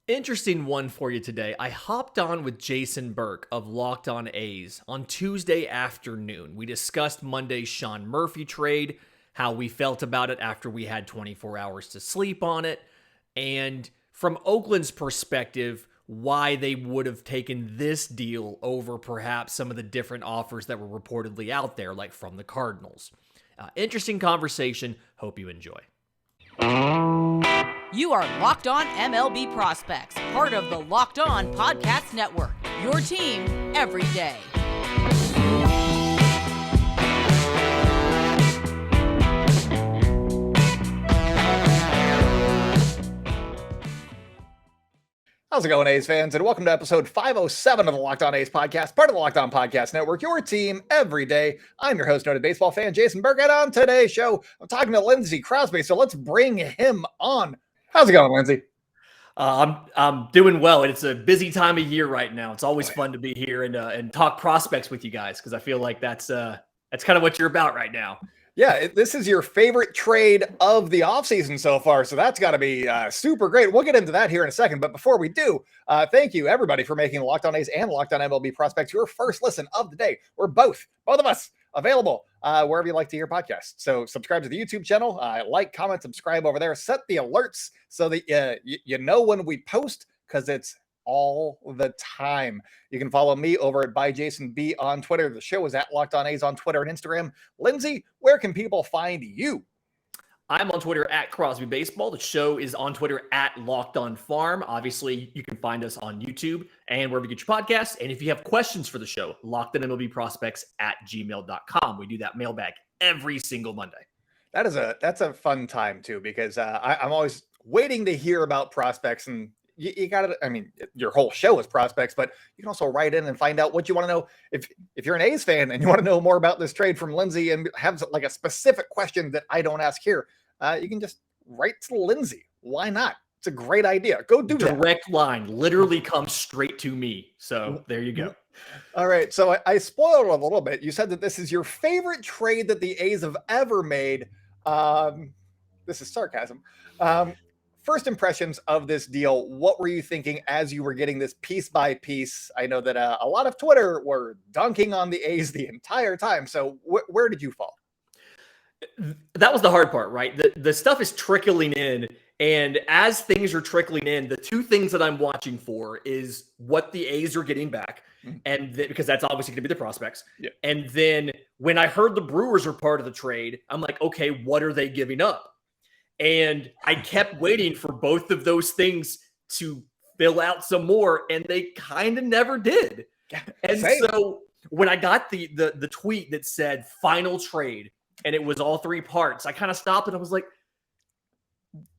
Interesting one for you today. I hopped on with Jason Burke of Locked On A's on Tuesday afternoon. We discussed Monday's Sean Murphy trade, how we felt about it after we had 24 hours to sleep on it, and from Oakland's perspective, why they would have taken this deal over perhaps some of the different offers that were reportedly out there, like from the Cardinals. Interesting conversation. Hope you enjoy. You are Locked On MLB Prospects, part of the Locked On Podcast Network, your team every day. How's it going, A's fans? And welcome to episode 507 of the Locked On A's podcast, part of the Locked On Podcast Network, your team every day. I'm your host, noted baseball fan Jason Burke, and on today's show, I'm talking to Lindsey Crosby, so let's bring him on. How's it going, Lindsey? I'm doing well. It's a busy time of year right now. It's always fun to be here and talk prospects with you guys because I feel like that's kind of what you're about right now. Yeah, this is your favorite trade of the offseason so far, so that's got to be super great. We'll get into that here in a second, but before we do, thank you, everybody, for making Locked On A's and Locked On MLB Prospects your first listen of the day. We're both of us, available wherever you like to hear podcasts. So subscribe to the YouTube channel, like, comment, subscribe over there, set the alerts so that you know when we post, because it's all the time. You can follow me over at @JasonB on Twitter. The show is at Locked On A's on Twitter and Instagram. Lindsey, where can people find you? I'm on Twitter at Crosby Baseball. The show is on Twitter at Locked On Farm. Obviously, you can find us on YouTube and wherever you get your podcasts. And if you have questions for the show, LockedOnMLBProspects@gmail.com. We do that mailbag every single Monday. That's a fun time too, because I'm always waiting to hear about prospects, and you got to, I mean, your whole show is prospects, but you can also write in and find out what you want to know. If you're an A's fan and you want to know more about this trade from Lindsey and have like a specific question that I don't ask here, you can just write to Lindsey. Why not? It's a great idea. Go do that. Direct line literally comes straight to me. So there you go. All right. So I spoiled it a little bit. You said that this is your favorite trade that the A's have ever made. This is sarcasm. First impressions of this deal, what were you thinking as you were getting this piece by piece? I know that a lot of Twitter were dunking on the A's the entire time. So where did you fall? That was the hard part, right? The stuff is trickling in. And as things are trickling in, the two things that I'm watching for is what the A's are getting back. And because that's obviously going to be the prospects. Yeah. And then when I heard the Brewers are part of the trade, I'm like, okay, what are they giving up? And I kept waiting for both of those things to fill out some more, and they kind of never did. And so when I got the tweet that said final trade, and it was all three parts, I kind of stopped and I was like,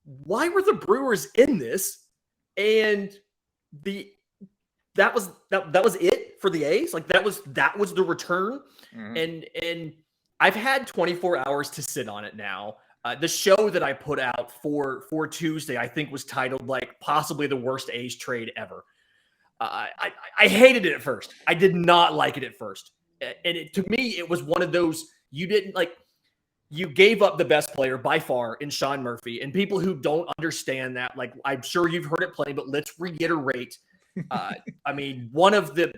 why were the Brewers in this? And that was it for the A's. Like that was the return. Mm-hmm. And I've had 24 hours to sit on it now. The show that I put out for Tuesday, I think, was titled like possibly the worst A's trade ever. I hated it at first. I did not like it at first. And to me, it was one of those, you gave up the best player by far in Sean Murphy. And people who don't understand that, like, I'm sure you've heard it play, but let's reiterate. I mean, one of the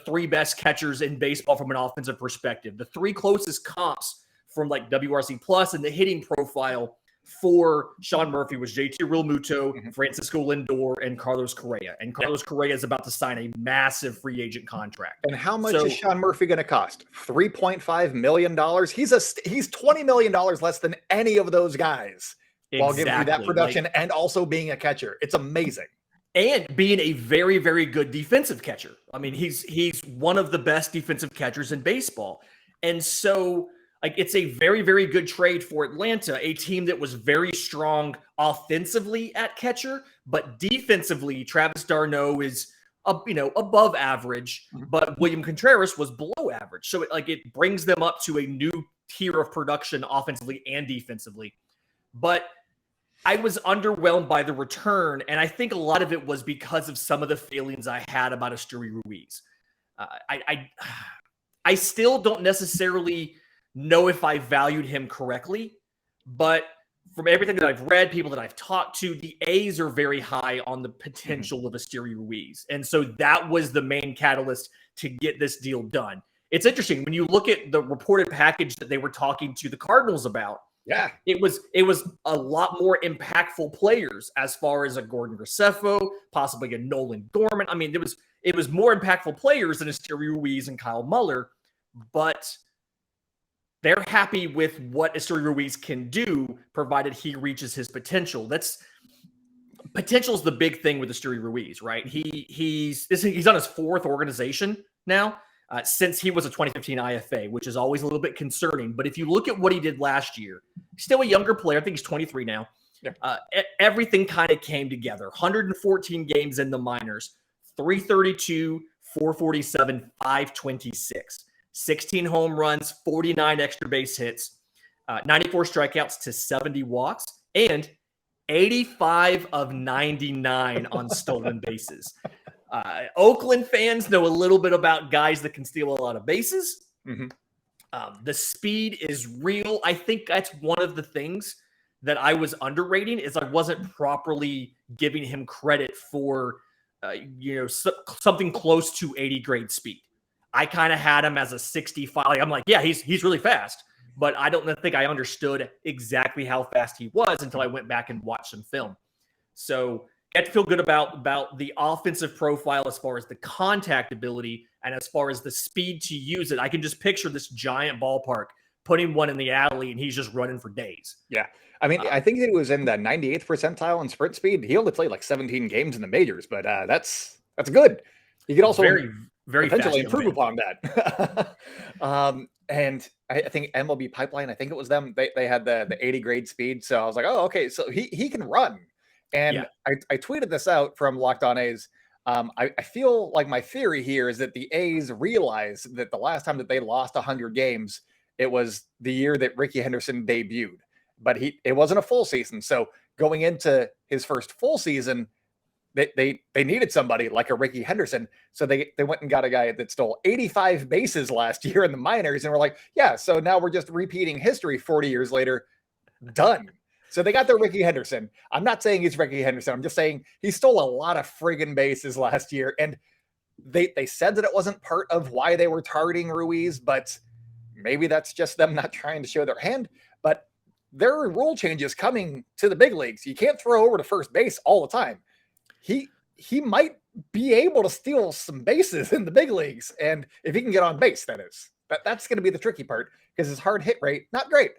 three best catchers in baseball from an offensive perspective, the three closest comps from like WRC plus and the hitting profile for Sean Murphy was JT Realmuto, Francisco Lindor, and Carlos Correa. And Carlos Correa is about to sign a massive free agent contract. And how much is Sean Murphy going to cost? $3.5 million. He's $20 million less than any of those guys while giving you that production and also being a catcher. It's amazing. And being a very, very good defensive catcher. I mean, he's one of the best defensive catchers in baseball. And so like it's a very, very good trade for Atlanta, a team that was very strong offensively at catcher, but defensively, Travis d'Arnaud is above average, but William Contreras was below average. So it brings them up to a new tier of production offensively and defensively. But I was underwhelmed by the return, and I think a lot of it was because of some of the feelings I had about Asturi Ruiz. I still don't necessarily know if I valued him correctly, but from everything that I've read, people that I've talked to, the A's are very high on the potential of Esteury Ruiz. And so that was the main catalyst to get this deal done. It's interesting when you look at the reported package that they were talking to the Cardinals about. Yeah, it was a lot more impactful players as far as a Gordon Graceffo, possibly a Nolan Gorman. I mean, it was more impactful players than Esteury Ruiz and Kyle Muller, but they're happy with what Esteury Ruiz can do, provided he reaches his potential. Potential is the big thing with Esteury Ruiz, right? He's on his fourth organization now. Since he was a 2015 IFA, which is always a little bit concerning. But if you look at what he did last year, he's still a younger player. I think he's 23 now. Yeah. Everything kind of came together. 114 games in the minors, 332, 447, 526, 16 home runs, 49 extra base hits, 94 strikeouts to 70 walks, and 85 of 99 on stolen bases. Oakland fans know a little bit about guys that can steal a lot of bases. Mm-hmm. The speed is real. I think that's one of the things that I was underrating is I wasn't properly giving him credit for, something close to 80 grade speed. I kind of had him as a 65. I'm like, yeah, he's really fast, but I don't think I understood exactly how fast he was until I went back and watched some film. So get to feel good about the offensive profile as far as the contact ability and as far as the speed to use it. I can just picture this giant ballpark, putting one in the alley, and he's just running for days. Yeah. I mean, I think he was in the 98th percentile in sprint speed. He only played like 17 games in the majors, but that's good. You could also very potentially improve upon that. And I think MLB Pipeline, I think it was them. They had the 80 grade speed. So I was like, oh, okay. So he can run. And yeah. I tweeted this out from Locked On A's. I feel like my theory here is that the A's realized that the last time that they lost 100 games, it was the year that Ricky Henderson debuted. But it wasn't a full season. So going into his first full season, they needed somebody like a Ricky Henderson. So they went and got a guy that stole 85 bases last year in the minors. And we're like, yeah, so now we're just repeating history 40 years later. Done. So they got their Ricky Henderson. I'm not saying he's Ricky Henderson. I'm just saying he stole a lot of friggin' bases last year. And they said that it wasn't part of why they were targeting Ruiz, but maybe that's just them not trying to show their hand. But there are rule changes coming to the big leagues. You can't throw over to first base all the time. He might be able to steal some bases in the big leagues. And if he can get on base, that is. That's going to be the tricky part because his hard hit rate, not great.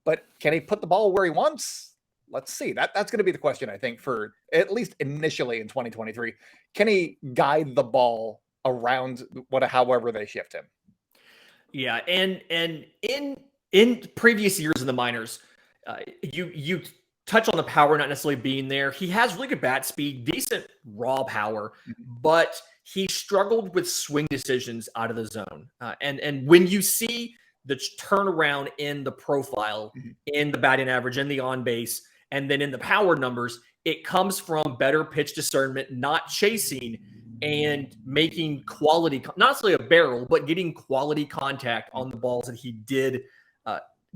But can he put the ball where he wants? Let's see. That's going to be the question, I think, for at least initially in 2023. Can he guide the ball around however they shift him? Yeah, and in previous years in the minors, you touch on the power not necessarily being there. He has really good bat speed, decent raw power, but he struggled with swing decisions out of the zone. And when you see the turnaround in the profile, in the batting average, in the on base, and then in the power numbers, it comes from better pitch discernment, not chasing and making quality, not necessarily a barrel, but getting quality contact on the balls that he did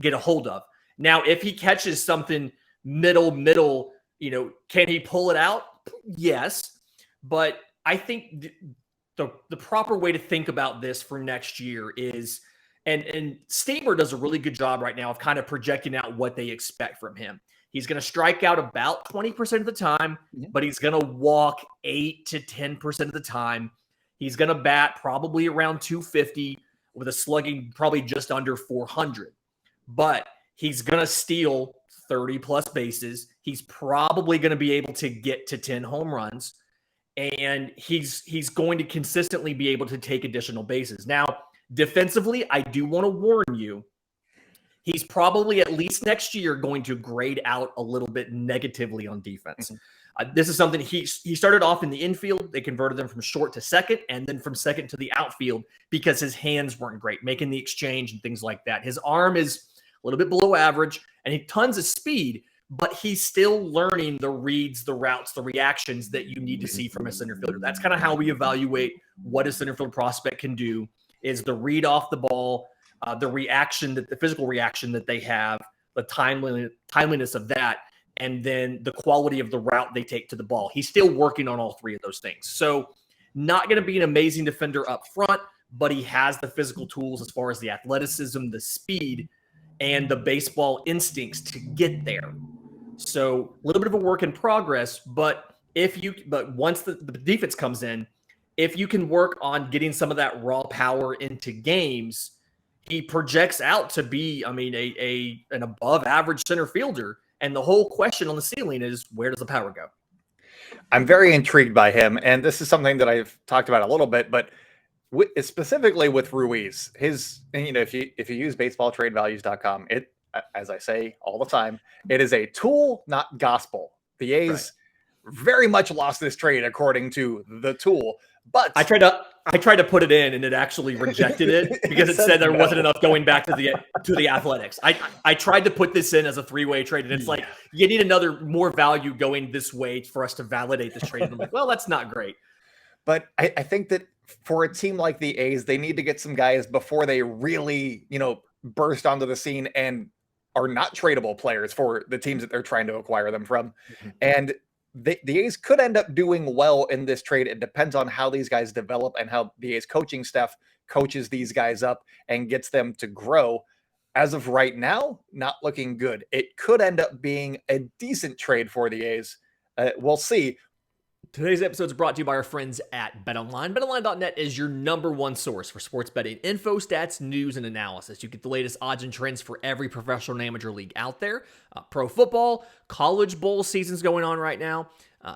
get a hold of. Now, if he catches something middle, can he pull it out? Yes. But I think the proper way to think about this for next year is, and Steamer does a really good job right now of kind of projecting out what they expect from him. He's going to strike out about 20% of the time, but he's going to walk 8 to 10% of the time. He's going to bat probably around 250 with a slugging probably just under 400. But he's going to steal 30 plus bases. He's probably going to be able to get to 10 home runs, and he's going to consistently be able to take additional bases. Now, defensively, I do want to warn you, he's probably at least next year going to grade out a little bit negatively on defense. This is something he started off in the infield. They converted him from short to second and then from second to the outfield because his hands weren't great, making the exchange and things like that. His arm is a little bit below average and he tons of speed, but he's still learning the reads, the routes, the reactions that you need to see from a center fielder. That's kind of how we evaluate what a center field prospect can do, is the read off the ball, the reaction, the physical reaction that they have, timeliness of that, and then the quality of the route they take to the ball. He's still working on all three of those things. So not going to be an amazing defender up front, but he has the physical tools as far as the athleticism, the speed, and the baseball instincts to get there. So a little bit of a work in progress, but once the defense comes in, if you can work on getting some of that raw power into games, he projects out to be, an above average center fielder. And the whole question on the ceiling is, where does the power go? I'm very intrigued by him. And this is something that I've talked about a little bit, but specifically with Ruiz, if you use baseballtradevalues.com, it, as I say all the time, it is a tool, not gospel. The A's very much lost this trade according to the tool, but I tried to put it in and it actually rejected it because it said there wasn't enough going back to the Athletics. I tried to put this in as a three-way trade, and it's like, you need another more value going this way for us to validate this trade. And I'm like, well, that's not great. But I think that for a team like the A's, they need to get some guys before they really, burst onto the scene and are not tradable players for the teams that they're trying to acquire them from. Mm-hmm. And the A's could end up doing well in this trade. It depends on how these guys develop and how the A's coaching staff coaches these guys up and gets them to grow. As of right now, not looking good. It could end up being a decent trade for the A's. We'll see. Today's episode is brought to you by our friends at BetOnline. BetOnline.net is your number one source for sports betting info, stats, news, and analysis. You get the latest odds and trends for every professional and amateur league out there. Pro football, college bowl season's going on right now.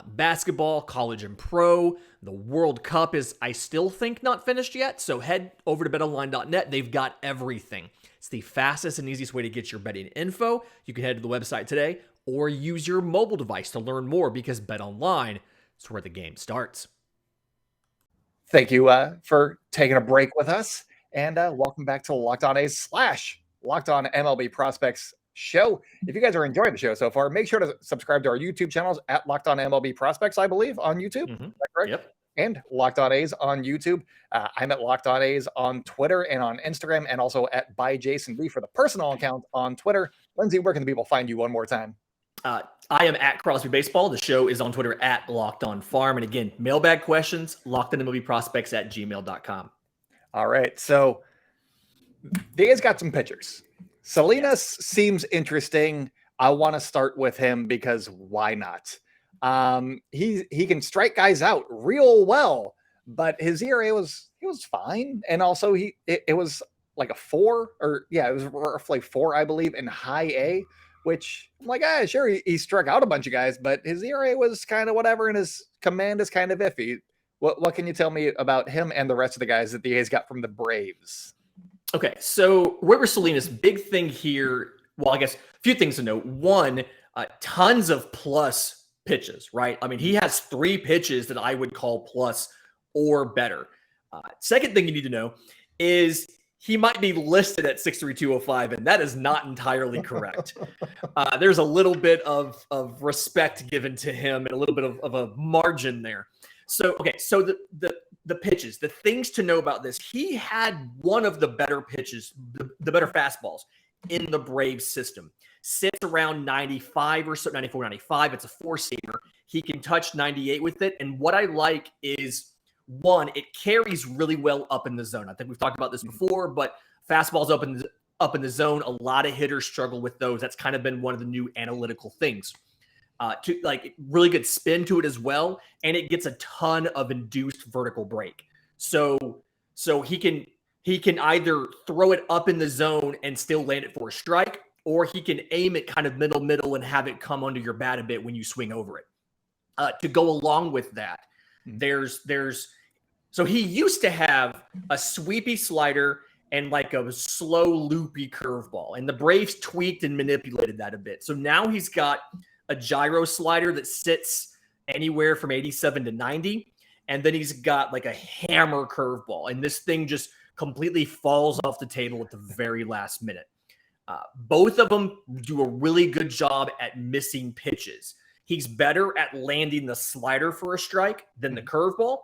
Basketball, college and pro. The World Cup is, I still think, not finished yet. So head over to BetOnline.net. They've got everything. It's the fastest and easiest way to get your betting info. You can head to the website today or use your mobile device to learn more, because BetOnline, it's where the game starts. Thank you for taking a break with us, and welcome back to Locked On A's / Locked On MLB Prospects show. If you guys are enjoying the show so far, make sure to subscribe to our YouTube channels at Locked On MLB Prospects, I believe, on YouTube. Mm-hmm. Is that correct? Yep. And Locked On A's on YouTube. I'm at Locked On A's on Twitter and on Instagram, and also at by Jason B for the personal account on Twitter. Lindsay, where can the people find you one more time? I am at Crosby Baseball. The show is on Twitter at Locked On Farm. And again, mailbag questions, lockedonmlbprospects@gmail.com. All right. So the A's got some pitchers. Salinas seems interesting. I want to start with him because why not? He can strike guys out real well, but his ERA was fine. And also it was like a 4, or it was roughly 4, I believe, in high A. Which I'm like, sure, he struck out a bunch of guys, but his ERA was kind of whatever, and his command is kind of iffy. What can you tell me about him and the rest of the guys that the A's got from the Braves? Okay, so Royber Salinas, big thing here. Well, I guess a few things to note. One, tons of plus pitches, right? I mean, he has 3 pitches that I would call plus or better. Second thing you need to know is he might be listed at 6'3", 205, and that is not entirely correct. There's a little bit of respect given to him and a little bit of a margin there. So, okay, so the pitches, the things to know about this, he had one of the better pitches, the better fastballs in the Braves system. Sits around 95 or so, 94, 95. It's a 4-seamer. He can touch 98 with it, and what I like is, one, it carries really well up in the zone. I think we've talked about this before, but fastballs up in the zone, a lot of hitters struggle with those. That's kind of been one of the new analytical things. To like really good spin to it as well, and it gets a ton of induced vertical break. So he can either throw it up in the zone and still land it for a strike, or he can aim it kind of middle and have it come under your bat a bit when you swing over it. To go along with that, so he used to have a sweepy slider and like a slow loopy curveball, and the Braves tweaked and manipulated that a bit. So now he's got a gyro slider that sits anywhere from 87 to 90, and then he's got like a hammer curveball, and this thing just completely falls off the table at the very last minute. Both of them do a really good job at missing pitches. He's better at landing the slider for a strike than the curveball.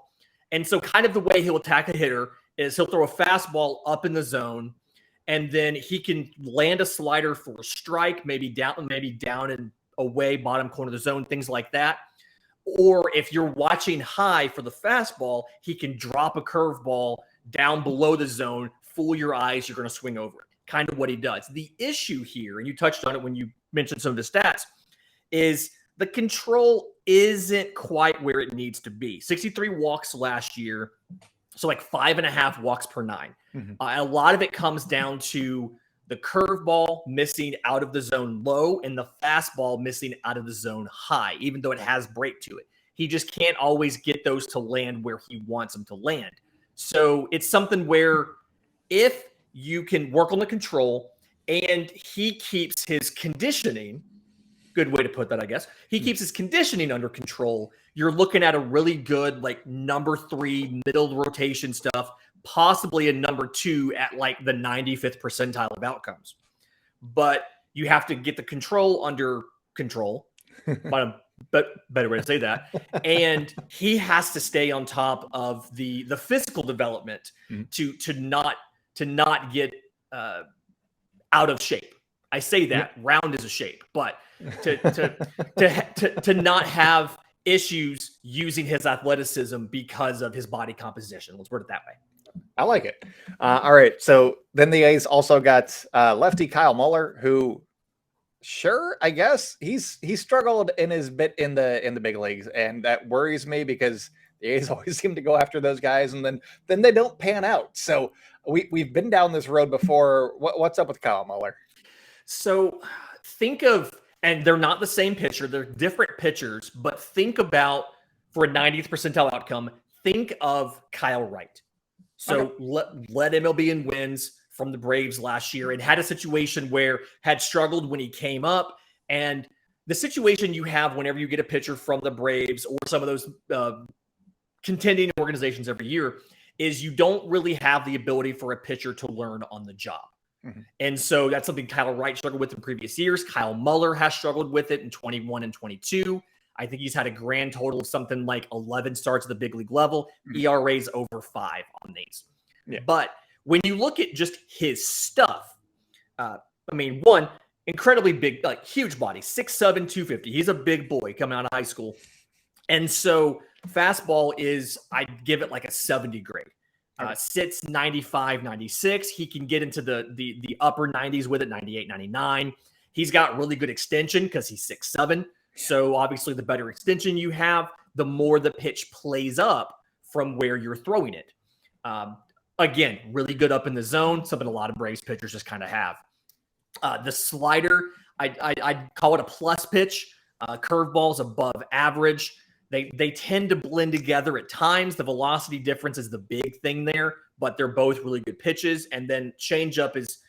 And so kind of the way he'll attack a hitter is he'll throw a fastball up in the zone, and then he can land a slider for a strike, maybe down and away, bottom corner of the zone, things like that. Or if you're watching high for the fastball, he can drop a curveball down below the zone, fool your eyes, you're going to swing over it. Kind of what he does. The issue here, and you touched on it when you mentioned some of the stats, is the control isn't quite where it needs to be. 63 walks last year, so like 5.5 walks per 9. Mm-hmm. A lot of it comes down to the curveball missing out of the zone low and the fastball missing out of the zone high, even though it has break to it. He just can't always get those to land where he wants them to land. So it's something where if you can work on the control and he keeps his conditioning, good way to put that, I guess. He keeps his conditioning under control. You're looking at a really good, like, number 3 middle rotation stuff, possibly a number 2 at like the 95th percentile of outcomes. But you have to get the control under control, but better way to say that. And he has to stay on top of the physical development to not get out of shape. I say that round is a shape, but to not have issues using his athleticism because of his body composition. Let's word it that way. I like it. All right. So then the A's also got lefty Kyle Muller, who, sure, I guess he struggled in his bit in the big leagues, and that worries me because the A's always seem to go after those guys, and then they don't pan out. So we've been down this road before. What's up with Kyle Muller? So think of, and they're not the same pitcher, they're different pitchers, but think about, for a 90th percentile outcome, think of Kyle Wright. So led MLB in wins from the Braves last year and had a situation where had struggled when he came up. And the situation you have whenever you get a pitcher from the Braves or some of those contending organizations every year is you don't really have the ability for a pitcher to learn on the job. Mm-hmm. And so that's something Kyle Wright struggled with in previous years. Kyle Muller has struggled with it in 21 and 22. I think he's had a grand total of something like 11 starts at the big league level. Mm-hmm. ERA's over 5 on these. Yeah. But when you look at just his stuff, one, incredibly big, like huge body, 6'7", 250. He's a big boy coming out of high school. And so fastball is, I'd give it like a 70 grade. Sits 95, 96. He can get into the upper 90s with it, 98, 99. He's got really good extension because he's 6'7". So obviously the better extension you have, the more the pitch plays up from where you're throwing it. Again, really good up in the zone, something a lot of Braves pitchers just kind of have. The slider, I'd call it a plus pitch. Curveball's above average. They tend to blend together at times. The velocity difference is the big thing there, but they're both really good pitches. And then changeup is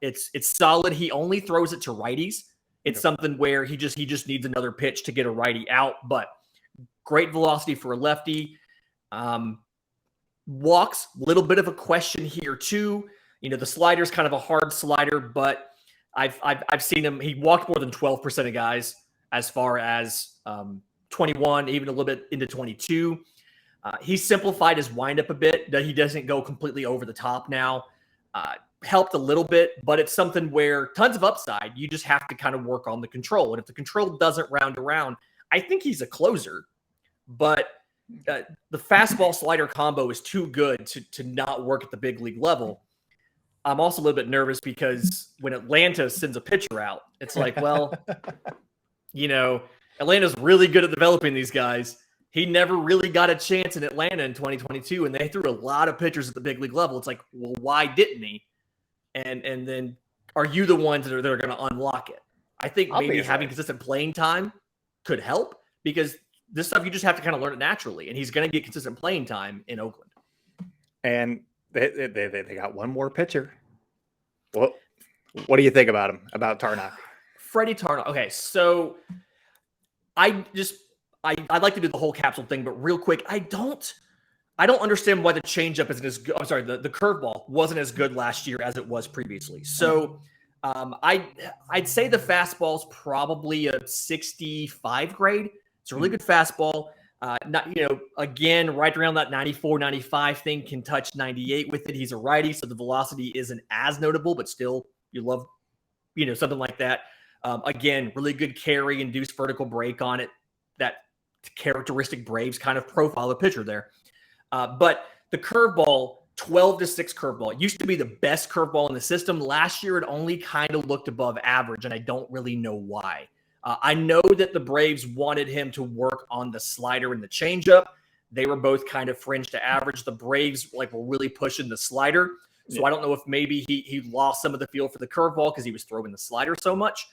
it's solid. He only throws it to righties. It's something where he just needs another pitch to get a righty out, but great velocity for a lefty. Walks, little bit of a question here too. You know, the slider's kind of a hard slider, but I've seen him. He walked more than 12% of guys as far as 21, even a little bit into 22. He simplified his windup a bit. That he doesn't go completely over the top now. Helped a little bit, but it's something where tons of upside. You just have to kind of work on the control. And if the control doesn't round around, I think he's a closer. But the fastball slider combo is too good to not work at the big league level. I'm also a little bit nervous because when Atlanta sends a pitcher out, it's like, well, you know, Atlanta's really good at developing these guys. He never really got a chance in Atlanta in 2022, and they threw a lot of pitchers at the big league level. It's like, well, why didn't he? And then are you the ones that are going to unlock it? I think maybe having consistent playing time could help because this stuff you just have to kind of learn it naturally, and he's going to get consistent playing time in Oakland. And they got one more pitcher. Well, what do you think about him, about Tarnok? Freddie Tarnok. Okay, so I'd like to do the whole capsule thing, but real quick, I don't understand why the changeup isn't as good. I'm sorry, the curveball wasn't as good last year as it was previously. So I'd say the fastball's probably a 65 grade. It's a really good fastball. Not, again, right around that 94, 95 thing, can touch 98 with it. He's a righty, so the velocity isn't as notable, but still you love, something like that. Again, really good carry, induced vertical break on it. That characteristic Braves kind of profile of pitcher there. But the curveball, 12-6 curveball. It used to be the best curveball in the system. Last year, it only kind of looked above average, and I don't really know why. I know that the Braves wanted him to work on the slider and the changeup. They were both kind of fringe to average. The Braves were really pushing the slider. So I don't know if maybe he lost some of the feel for the curveball because he was throwing the slider so much.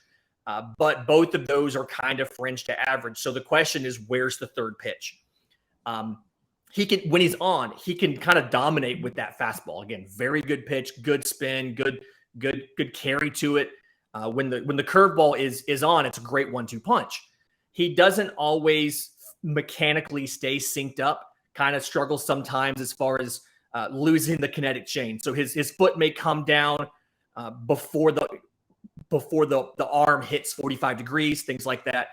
But both of those are kind of fringe to average. So the question is, where's the third pitch? He can, when he's on, he can kind of dominate with that fastball. Again, very good pitch, good spin, good carry to it. When the curveball is on, it's a great 1-2 punch. He doesn't always mechanically stay synced up. Kind of struggles sometimes as far as losing the kinetic chain. So his foot may come down before the arm hits 45 degrees, things like that.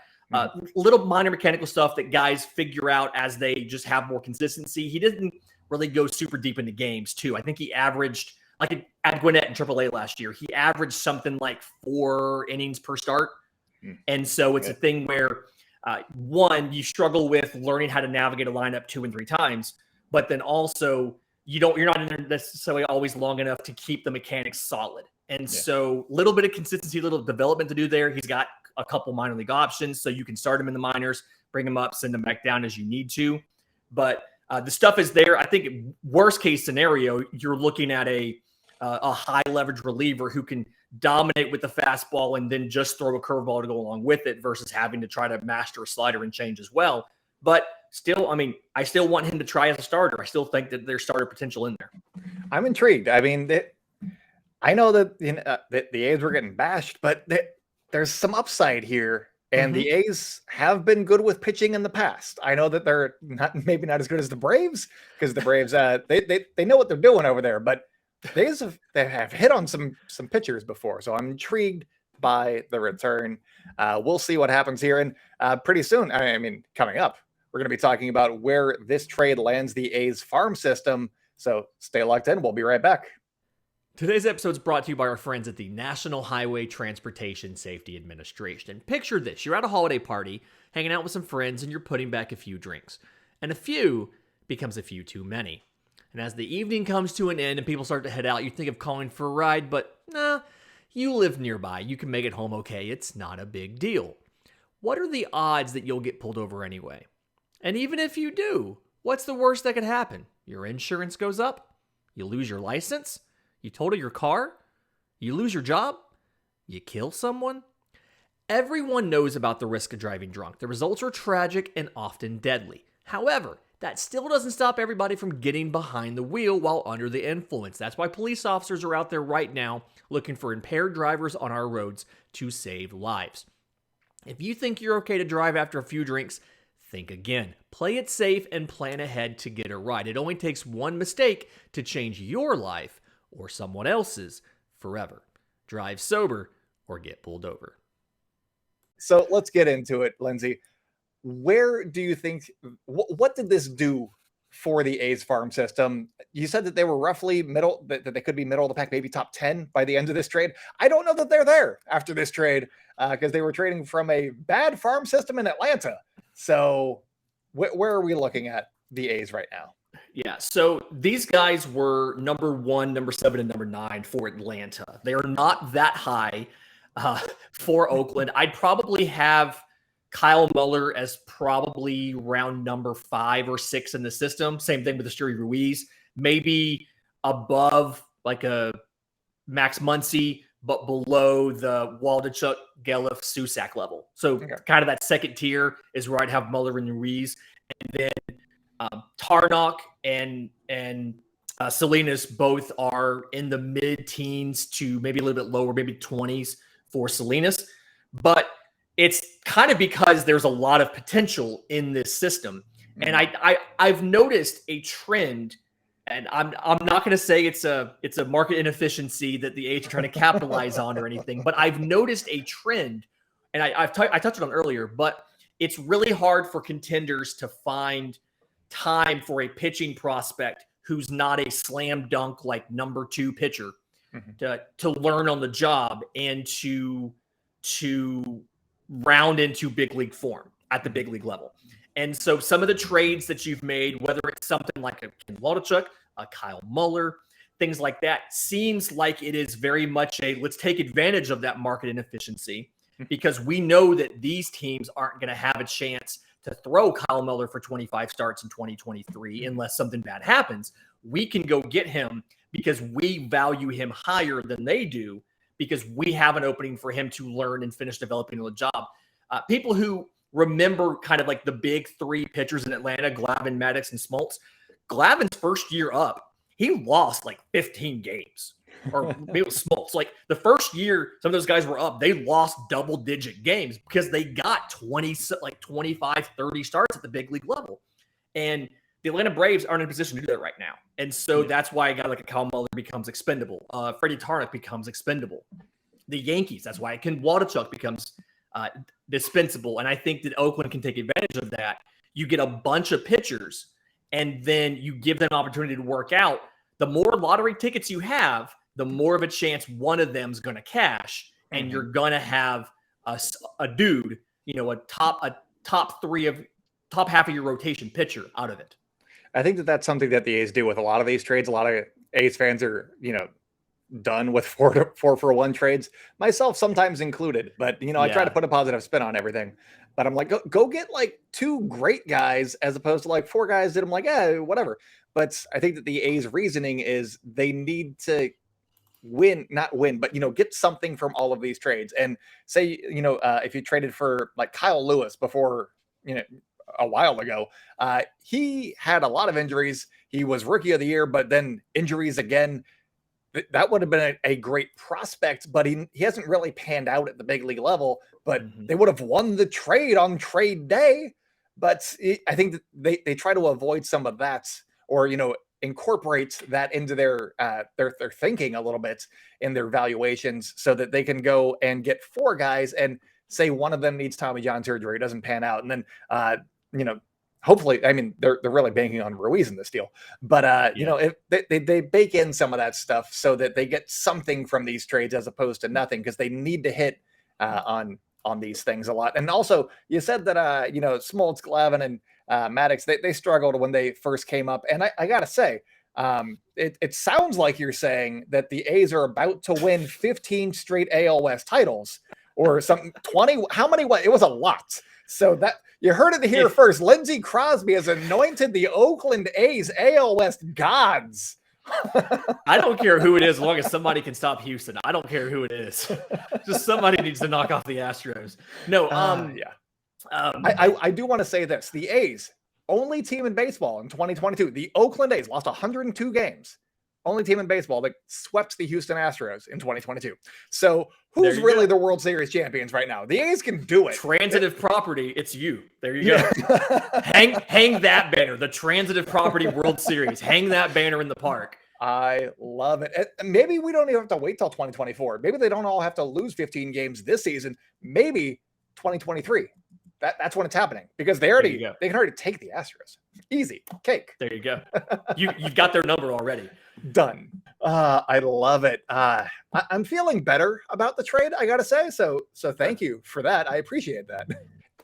Little minor mechanical stuff that guys figure out as they just have more consistency. He didn't really go super deep into games, too. I think he averaged, like at Gwinnett in AAA last year, he averaged something like 4 innings per start. And so it's a thing where, one, you struggle with learning how to navigate a lineup 2 and 3 times, but then also you're not in there necessarily always long enough to keep the mechanics solid. And so a little bit of consistency, little development to do there. He's got a couple minor league options, so you can start him in the minors, bring him up, send him back down as you need to. But the stuff is there. I think worst case scenario, you're looking at a high leverage reliever who can dominate with the fastball and then just throw a curveball to go along with it versus having to try to master a slider and change as well. But still, I still want him to try as a starter. I still think that there's starter potential in there. I'm intrigued. I know that that the A's were getting bashed, but there's some upside here, and the A's have been good with pitching in the past. I know that they're maybe not as good as the Braves, because the Braves they know what they're doing over there, but the A's have hit on some pitchers before, so I'm intrigued by the return. We'll see what happens here, and pretty soon, coming up, we're going to be talking about where this trade lands the A's farm system. So stay locked in. We'll be right back. Today's episode is brought to you by our friends at the National Highway Transportation Safety Administration. Picture this. You're at a holiday party, hanging out with some friends, and you're putting back a few drinks. And a few becomes a few too many. And as the evening comes to an end and people start to head out, you think of calling for a ride, but you live nearby. You can make it home okay. It's not a big deal. What are the odds that you'll get pulled over anyway? And even if you do, what's the worst that could happen? Your insurance goes up? You lose your license? You total your car? You lose your job? You kill someone? Everyone knows about the risk of driving drunk. The results are tragic and often deadly. However, that still doesn't stop everybody from getting behind the wheel while under the influence. That's why police officers are out there right now looking for impaired drivers on our roads to save lives. If you think you're okay to drive after a few drinks, think again. Play it safe and plan ahead to get it right. It only takes one mistake to change your life or someone else's forever. Drive sober or get pulled over. So let's get into it, Lindsay. Where do you think, what did this do for the A's farm system? You said that they were roughly middle, that they could be middle of the pack, maybe top 10 by the end of this trade. I don't know that they're there after this trade because they were trading from a bad farm system in Atlanta. So where are we looking at the A's right now? Yeah, so these guys were number 1, number 7, and number 9 for Atlanta. They are not that high for Oakland. I'd probably have Kyle Muller as probably round number 5 or 6 in the system. Same thing with Esteury Ruiz. Maybe above like a Max Muncy, but below the Waldichuk, Gelliff, Susac level. So kind of that second tier is where I'd have Muller and Ruiz. And then Tarnok and Salinas both are in the mid-teens to maybe a little bit lower, maybe 20s for Salinas. But it's kind of because there's a lot of potential in this system. And I've noticed a trend, and I'm not going to say it's a market inefficiency that the A's are trying to capitalize on or anything, but I've noticed a trend, and I touched on it earlier, but it's really hard for contenders to find time for a pitching prospect who's not a slam dunk like number 2 pitcher to learn on the job and to round into big league form at the big league level. And so some of the trades that you've made, whether it's something like a Ken Waldichuk, a Kyle Muller, things like that, seems like it is very much a let's take advantage of that market inefficiency, because we know that these teams aren't going to have a chance to throw Kyle Muller for 25 starts in 2023 unless something bad happens. We can go get him because we value him higher than they do, because we have an opening for him to learn and finish developing on the job. People who remember kind of like the big 3 pitchers in Atlanta, Glavine, Maddox, and Smoltz. Glavine's first year up, he lost like 15 games. Or maybe it was Smoltz. Like the first year some of those guys were up, they lost double-digit games because they got 25, 30 starts at the big league level. And the Atlanta Braves aren't in a position to do that right now. And so that's why a guy like a Kyle Muller becomes expendable. Freddie Tarnock becomes expendable. The Yankees, that's why Ken Waldichuk becomes dispensable. And I think that Oakland can take advantage of that. You get a bunch of pitchers and then you give them an opportunity to work out. The more lottery tickets you have, the more of a chance one of them's going to cash, and you're going to have a dude, a top half of your rotation pitcher out of it. I think that's something that the A's do with a lot of these trades. A lot of A's fans are, done with 4-for-1 trades, myself sometimes included. But, I try to put a positive spin on everything. But I'm like, go get like 2 great guys as opposed to like 4 guys that I'm like, whatever. But I think that the A's reasoning is they need to not win, but, get something from all of these trades. And say, if you traded for like Kyle Lewis before, a while ago, he had a lot of injuries. He was rookie of the year, but then injuries again. That would have been a great prospect, but he hasn't really panned out at the big league level. But they would have won the trade on trade day. But I think that they try to avoid some of that, or incorporate that into their thinking a little bit in their valuations, so that they can go and get 4 guys and say one of them needs Tommy John surgery, doesn't pan out, and then hopefully, I mean, they're really banking on Ruiz in this deal, but if they bake in some of that stuff so that they get something from these trades as opposed to nothing, because they need to hit on these things a lot. And also, you said that Smoltz, Glavine, and Maddox, they struggled when they first came up, and I gotta say, it sounds like you're saying that the A's are about to win 15 straight AL West titles or something. 20? How many? It was a lot. So that you heard it here first. Lindsey Crosby has anointed the Oakland A's AL West gods. I don't care who it is, as long as somebody can stop Houston. I don't care who it is. Just somebody needs to knock off the Astros. No, I do want to say this. The A's, only team in baseball in 2022. The Oakland A's lost 102 games. Only team in baseball that swept the Houston Astros in 2022. So who's really the World Series champions right now? The A's can do it. Transitive property, it's you. There you go. hang that banner, the Transitive Property World Series. Hang that banner in the park. I love it. And maybe we don't even have to wait till 2024. Maybe they don't all have to lose 15 games this season. Maybe 2023. That's when it's happening, because they can already take the Astros. Easy cake. There you go. You've got their number already. Done. I love it. I'm feeling better about the trade, I gotta say. So thank you for that. I appreciate that.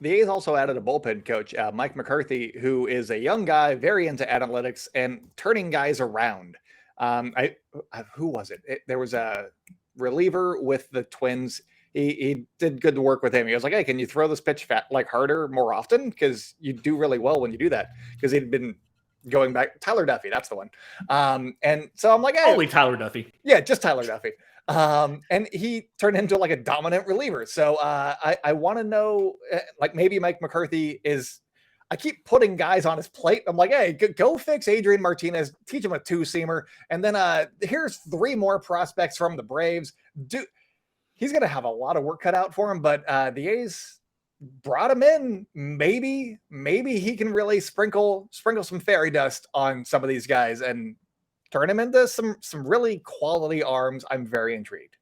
The A's also added a bullpen coach, Mike McCarthy, who is a young guy, very into analytics and turning guys around. Who was it? There was a reliever with the Twins. He did good work with him. He was like, hey, can you throw this pitch harder more often? Because you do really well when you do that. Because he'd been going back. Tyler Duffy, that's the one. And so I'm like, hey. Only Tyler Duffy. Yeah, just Tyler Duffy. And he turned into like a dominant reliever. So I want to know, like maybe Mike McCarthy is, I keep putting guys on his plate. I'm like, hey, go fix Adrian Martinez, teach him a 2-seamer. And then here's 3 more prospects from the Braves. He's going to have a lot of work cut out for him, but the A's brought him in. Maybe he can really sprinkle some fairy dust on some of these guys and turn him into some really quality arms. I'm very intrigued.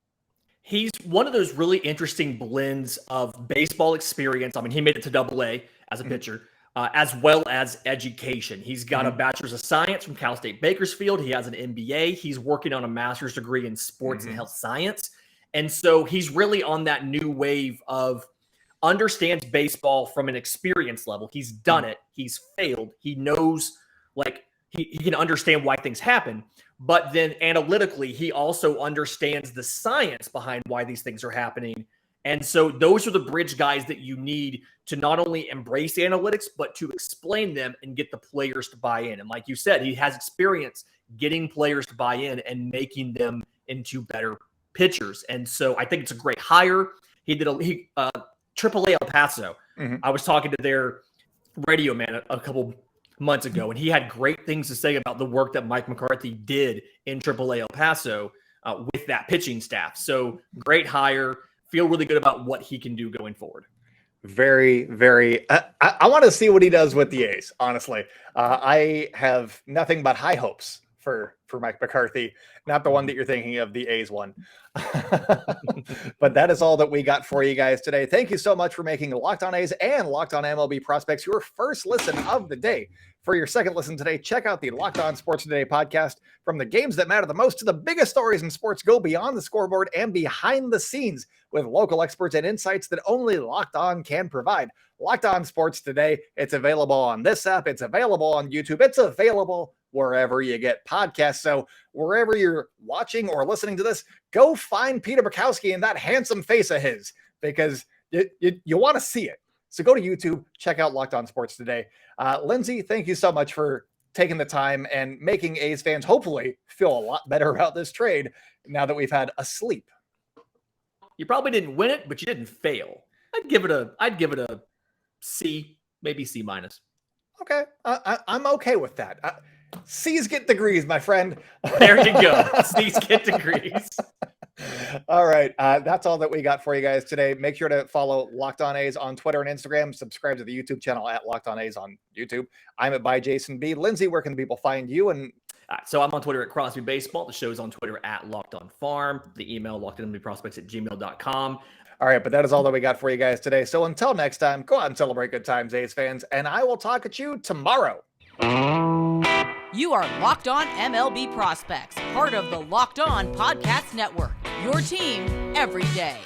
He's one of those really interesting blends of baseball experience. I mean, he made it to AA as a pitcher, as well as education. He's got a bachelor's of science from Cal State Bakersfield. He has an MBA. He's working on a master's degree in sports and health science. And so he's really on that new wave of understands baseball from an experience level. He's done it. He's failed. He knows, like, he can understand why things happen. But then analytically, he also understands the science behind why these things are happening. And so those are the bridge guys that you need to not only embrace analytics, but to explain them and get the players to buy in. And like you said, he has experience getting players to buy in and making them into better pitchers. And so I think it's a great hire. He did AAA El Paso. I was talking to their radio man a couple months ago, and he had great things to say about the work that Mike McCarthy did in AAA El Paso with that pitching staff. So great hire. Feel really good about what he can do going forward. Very, very. I want to see what he does with the A's. Honestly, I have nothing but high hopes for Mike McCarthy. Not the one that you're thinking of, the A's one. But that is all that we got for you guys today. Thank you so much for making Locked On A's and Locked On MLB Prospects your first listen of the day. For your second listen today, check out the Locked On Sports Today podcast. From the games that matter the most to the biggest stories in sports, go beyond the scoreboard and behind the scenes with local experts and insights that only Locked On can provide. Locked On Sports Today. It's available on this app. It's available on YouTube. It's available wherever you get podcasts. So wherever you're watching or listening to this, go find Peter Bukowski and that handsome face of his, because you want to see it. So go to YouTube, check out Locked On Sports Today. Lindsay, thank you so much for taking the time and making A's fans hopefully feel a lot better about this trade now that we've had a sleep. You probably didn't win it, but you didn't fail. I'd give it a C, maybe C minus. Okay, I'm okay with that. C's get degrees, my friend. There you go. C's get degrees. All right. That's all that we got for you guys today. Make sure to follow Locked On A's on Twitter and Instagram. Subscribe to the YouTube channel at Locked On A's on YouTube. I'm at by Jason B. Lindsay, where can people find you? And so I'm on Twitter at Crosby Baseball. The show's on Twitter at Locked On Farm. The email lockedonprospects@gmail.com. All right, but that is all that we got for you guys today. So until next time, go out and celebrate good times, A's fans, and I will talk at you tomorrow. You are Locked On MLB Prospects, part of the Locked On Podcast Network, your team every day.